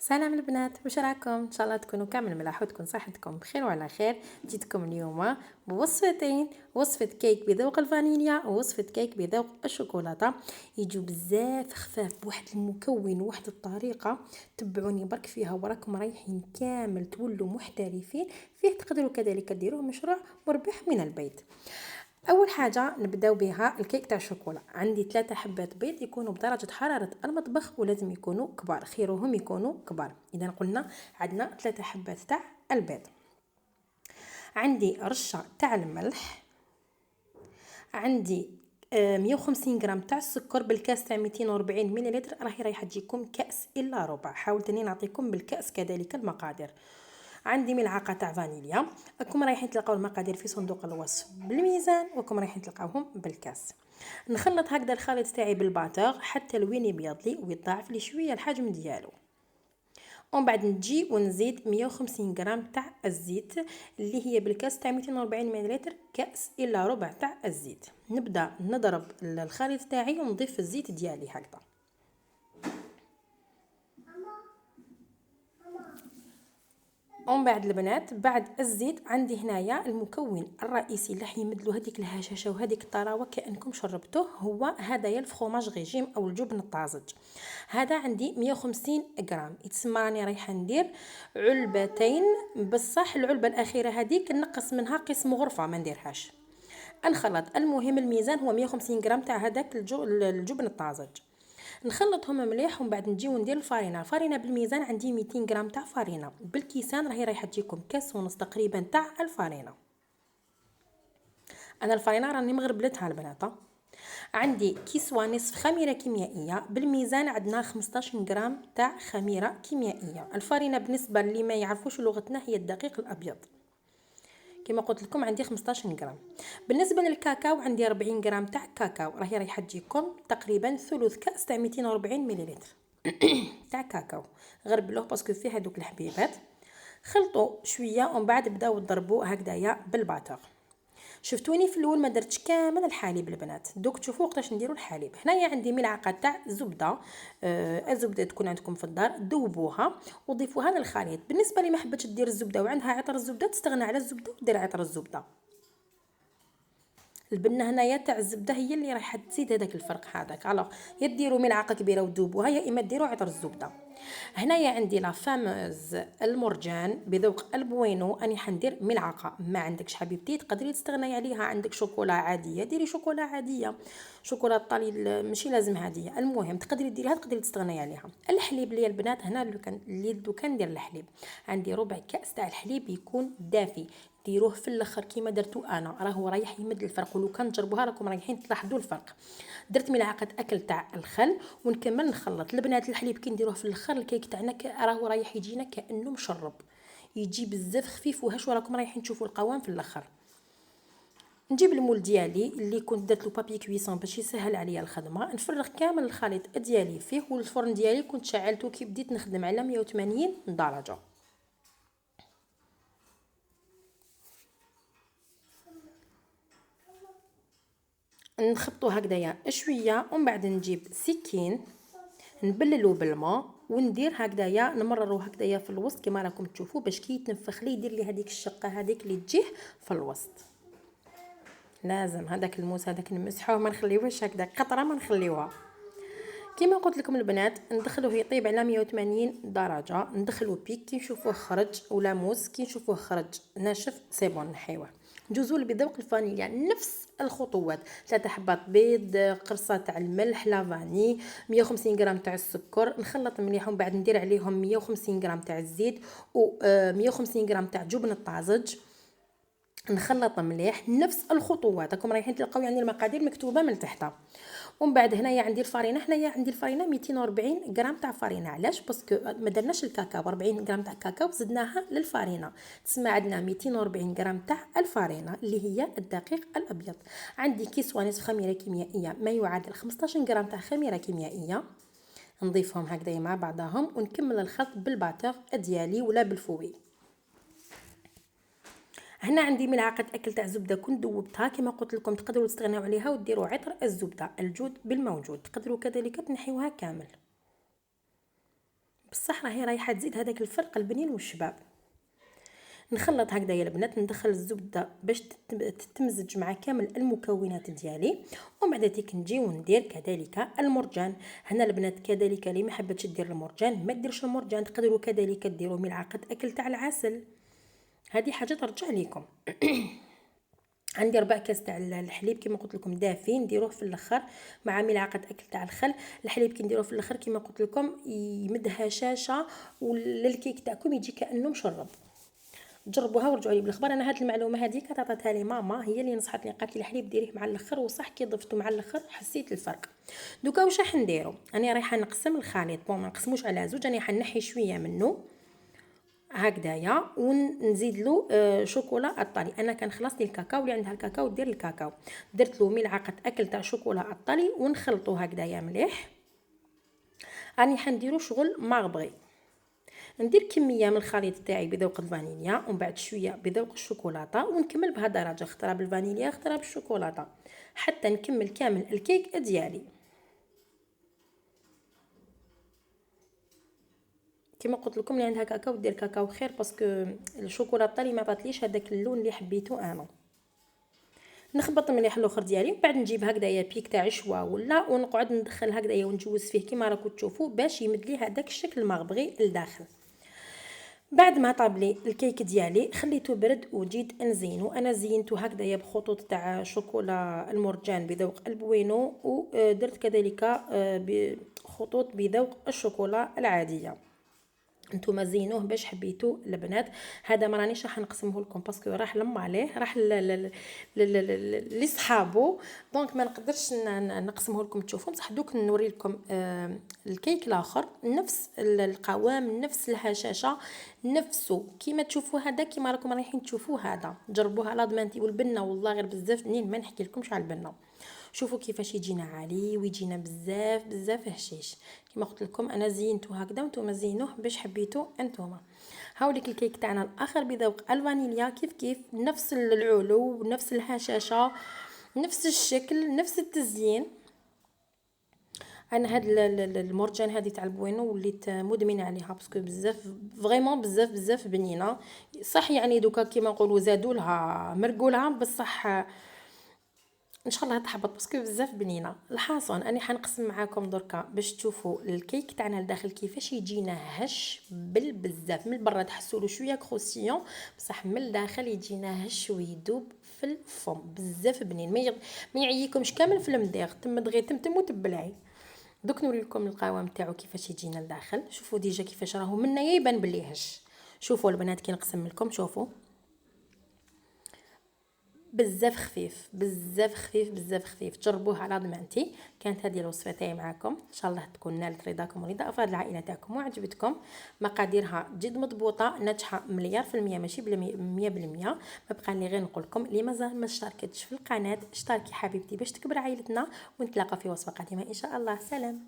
سلام البنات، واش راكم؟ ان شاء الله تكونوا كامل ملاح وتكون صحتكم بخير وعلى خير. جيتكم اليوم بوصفتين، وصفه كيك بذوق الفانيليا ووصفه كيك بذوق الشوكولاته. يجوا بزاف خفاف بواحد المكون وواحد الطريقه. تبعوني برك فيها وراكم رايحين كامل تولوا محترفين فيه. تقدروا كذلك ديروه مشروع مربح من البيت. اول حاجه نبداو بها الكيك تاع الشوكولا. عندي 3 حبات بيض يكونوا بدرجه حراره المطبخ ولازم يكونوا كبار، خيرهم يكونوا كبار. اذا قلنا عندنا 3 حبات تاع البيض. عندي رشه تاع الملح. عندي 150 غرام تاع السكر بالكاس تاع 240 ملل، راهي رايحه تجيكم كاس الا ربع. حاولت اني نعطيكم بالكاس كذلك المقادير. عندي ملعقه تاع فانيليا. راكم رايحين تلقاو المقادير في صندوق الوصف بالميزان، وراكم رايحين تلقاوهم بالكاس. نخلط هكذا الخليط تاعي بالباتور حتى لوين يبيض لي ويضاعف لي شويه الحجم ديالو. ومن بعد نجي ونزيد 150 غرام تاع الزيت اللي هي بالكاس تاع 240 ملل، كاس الا ربع تاع الزيت. نبدا نضرب الخليط تاعي ونضيف الزيت ديالي هكذا. ومن بعد البنات بعد الزيت عندي هنايا المكون الرئيسي اللي حيمدلو هذيك الهشاشه وهذيك الطراوه كانكم شربتوه، هو هذايا الفخوماج ريجيم او الجبن الطازج. هذا عندي 150 غرام. يتسمى راني رايحه ندير علبتين، بصح العلبه الاخيره هذيك نقص منها قسم غرفه ما نديرهاش. نخلط. المهم الميزان هو 150 غرام تاع هذاك الجبن الطازج. نخلطهم مليح ومن بعد نجي وندير الفارينه بالميزان. عندي 200 غرام تاع فارينه بالكيسان، راهي رايحه تجيكم كاس ونص تقريبا تاع الفارينه. انا الفارينه راني مغربلتها البنات. عندي كيس ونصف خميره كيميائيه بالميزان. عندنا 15 غرام تاع خميره كيميائيه. الفارينه بالنسبه اللي ما يعرفوش لغتنا هي الدقيق الابيض. كما قلت لكم عندي 15 غرام. بالنسبه للكاكاو عندي 40 غرام تاع كاكاو، راهي رايحه تجيكم تقريبا ثلث كاس تاع 240 ملل تاع كاكاو. غربلوه باسكو فيه هذوك الحبيبات. خلطوا شويه ومن بعد بداو تضربوا هكذايا بالباتور. شفتوني في الاول ما درتش كامل الحليب البنات، دوك تشوفوا وقتاش نديروا الحليب. هنايا عندي ملعقه تاع زبده. الزبده تكون عندكم في الدار، ذوبوها وضيفوها للخليط. بالنسبه لي ما حبتش دير الزبده وعندها عطر الزبده، تستغنى على الزبده ودير عطر الزبده. البنه هنايا تاع الزبده هي اللي راح تزيد هذاك الفرق هذاك. الوغ يا ديروا ملعقه كبيره وتذوبوها، يا اما ديروا عطر الزبده. هنايا عندي لا فاموز المرجان بذوق البوينو، اني حندير ملعقه. ما عندكش حبيبتي تقدري تستغني عليها. عندك شوكولا عاديه ديري شوكولا عاديه، شوكولا طالي ماشي لازم هاديه. المهم تقدري ديريها تقدري تستغني عليها. الحليب اللي البنات هنا اللي دوكا ندير الحليب. عندي ربع كاس تاع الحليب يكون دافي. ديروه في الاخر كيما درتو انا، راهو رايح يمد الفرق. ولو كان تجربوها راكم رايحين تلاحظوا الفرق. درت ملعقه اكل تاع الخل ونكمل نخلط. البنات الحليب كي نديروه في الاخر الكيك تاعنا راهو رايح يجينا كانه مشرب، يجي بزاف خفيف وهش. وراكم رايحين تشوفوا القوام في الاخر. نجيب المول ديالي اللي كنت درت له بابي كويسون باش يسهل عليا الخدمه. نفرغ كامل الخليط ديالي فيه. والفرن ديالي كنت شعلته كي بديت نخدم على 180 درجه. نخبطو هكذايا شويه ومن بعد نجيب سكين نبللو بالماء وندير هكذايا نمررو هكذايا في الوسط كما راكم تشوفوا، باش كي يتنفخ لي يدير لي هذيك الشقه هذيك اللي تجيه في الوسط. لازم هذاك الموس هذاك نمسحوه، ما نخليوهش هكذا قطره ما نخليوها. كما قلت لكم البنات ندخلوه يطيب على 180 درجه. ندخلو بيك كي نشوفوه خرج، ولا موس كي نشوفوه خرج ناشف سي بون نحيوه. ندوزو بذوق الفانيليا نفس الخطوات. 3 حبات بيض، قرصه تاع الملح، لافاني، 150 غرام تاع السكر. نخلط مليح ومن بعد ندير عليهم 150 غرام تاع الزيت و 150 غرام تاع جبن الطازج. نخلط مليح نفس الخطوات. راكم رايحين تلقاو يعني المقادير مكتوبه من تحت. ومن بعد هنايا عندي الفارينه. هنايا عندي الفارينه 240 غرام تاع فارينه. علاش؟ باسكو ما درناش الكاكاو. 40 غرام تاع الكاكاو زدناها للفارينه. تسمى عندنا 240 غرام تاع الفارينه اللي هي الدقيق الابيض. عندي كيس ونصف خميره كيميائيه ما يعادل 15 غرام تاع خميره كيميائيه. نضيفهم هكذا مع بعضهم ونكمل الخلط بالباتور ديالي ولا بالفوي. هنا عندي ملعقه اكل تاع زبده كنت ذوبتها. كما قلت لكم تقدروا تستغنوا عليها وديروا عطر الزبده الجود بالموجود. تقدروا كذلك تنحيوها كامل. بصح راهي رايحه تزيد هذاك الفرق البنين والشباب. نخلط هكذايا البنات، ندخل الزبده باش تتمزج مع كامل المكونات ديالي، ومن بعد تيك نجي وندير كذلك المرجان. هنا البنات كذلك اللي ما حبتش دير المرجان ما ديرش المرجان، تقدروا كذلك ديروا ملعقه اكل تاع العسل، هذه حاجه ترجع لكم. عندي 4 كاس تاع الحليب كما قلت لكم دافي، نديروه في الاخر مع ملعقه اكل تاع الخل. الحليب كي نديروه في الاخر كما قلت لكم يمد هشاشه وللكيك تاعكم يجي كانه مشرب. جربوها ورجعوا لي بالاخبار. انا هذه المعلومه هذيك عطاتها لي ماما، هي اللي نصحتني قالت لي الحليب ديريه مع الاخر، وصح كي ضفته مع الاخر حسيت الفرق. دوكا واش راح نديرو، انا رايحه نقسم الخليط، بون ما نقسموش على زوج، انا راح نحي شويه منه هكذايا ونزيد له شوكولا الطلي. انا كان خلصت الكاكاو، اللي عندها الكاكاو دير الكاكاو، درت له ملعقه اكل تاع شوكولا الطلي ونخلطو هكذايا مليح. راني حنديرو شغل ما بغي، ندير كميه من الخليط تاعي بذوق الفانيليا ومن بعد شويه بذوق الشوكولاته، ونكمل بهالدرجه اخترا بالفانيليا اخترا بالشوكولاته حتى نكمل كامل الكيك ديالي. كما قلت لكم اللي عندها كاكاو دير كاكاو خير، باسكو الشوكولاته الطري ما عطاتليش هذاك اللون اللي حبيته انا. نخبط مليح الاخر ديالي، ومن بعد نجيب هكذايا بيك تاع عشوه ولا ونقعد ندخل هكذايا ونجوز فيه كما راكم تشوفوا باش يمد لي هذاك الشكل المغبغي لداخل. بعد ما طاب لي الكيك ديالي خليته برد وجيت نزينو. انا زينته هكذايا بخطوط تاع شوكولا المرجان بذوق البوينو، ودرت كذلك بخطوط بذوق الشوكولا العاديه. نتوما زينوه باش حبيتو البنات. هذا ما رانيش راح نقسمه لكم باسكو راح لما عليه راح لصحابو، دونك ما نقدرش نقسمه لكم تشوفوا. بصح دوك نوري لكم الكيك الاخر نفس القوام نفس الهشاشه نفسه كيما تشوفوا هذا، كيما راكم رايحين تشوفوا هذا. جربوها على ضمانتي، والبنه والله غير بزاف بنين ما نحكي لكمش على البنه. شوفوا كيفاش يجينا عالي ويجينا بزاف بزاف هشيش. كما قلت لكم انا زينته هكذا وانتم زينوه باش حبيتوا انتم. هاوليك الكيك تاعنا الاخر بذوق الفانيليا كيف كيف نفس العلو نفس الهشاشه نفس الشكل نفس التزيين. انا هاد المرجان هذه تاع البوينو وليت مدمنه عليها باسكو بزاف فريمون بزاف بزاف بنينه. صح يعني دوكا كيما نقولوا زادوا لها مرقولها، بصح ان شاء الله تحبط باسكو بزاف بنينه. الحاصل اني حنقسم معاكم دركا باش تشوفوا الكيك تاعنا لداخل كيفاش يجينا هش بزاف. من برا تحسوا له شويه كروسيون، بصح من الداخل يجينا هش ويدوب في الفم بزاف بنين. ما يعييكمش كامل في المدير تمدغي تمتم وتبلعي. دوك نوري لكم القوام تاعو كيفاش يجينا لداخل. شوفوا ديجا كيفاش راهو منا يبان بلي هش. شوفوا البنات كي نقسم لكم شوفوا بزاف خفيف بزاف خفيف بزاف خفيف. جربوه على ضمانتي. كانت هذه الوصفه تاعي معكم، ان شاء الله تكون نالت رضاكم ورضا افراد العائله تاعكم وعجبتكم. مقاديرها جد مضبوطه ناجحه مليار في المية ماشي بلا 100%. ما بقى لي غير نقول لكم اللي مازال ما اشتركتش في القناه اشتركي حبيبتي باش تكبر عائلتنا، ونتلاقى في وصفه قادمه ان شاء الله. سلام.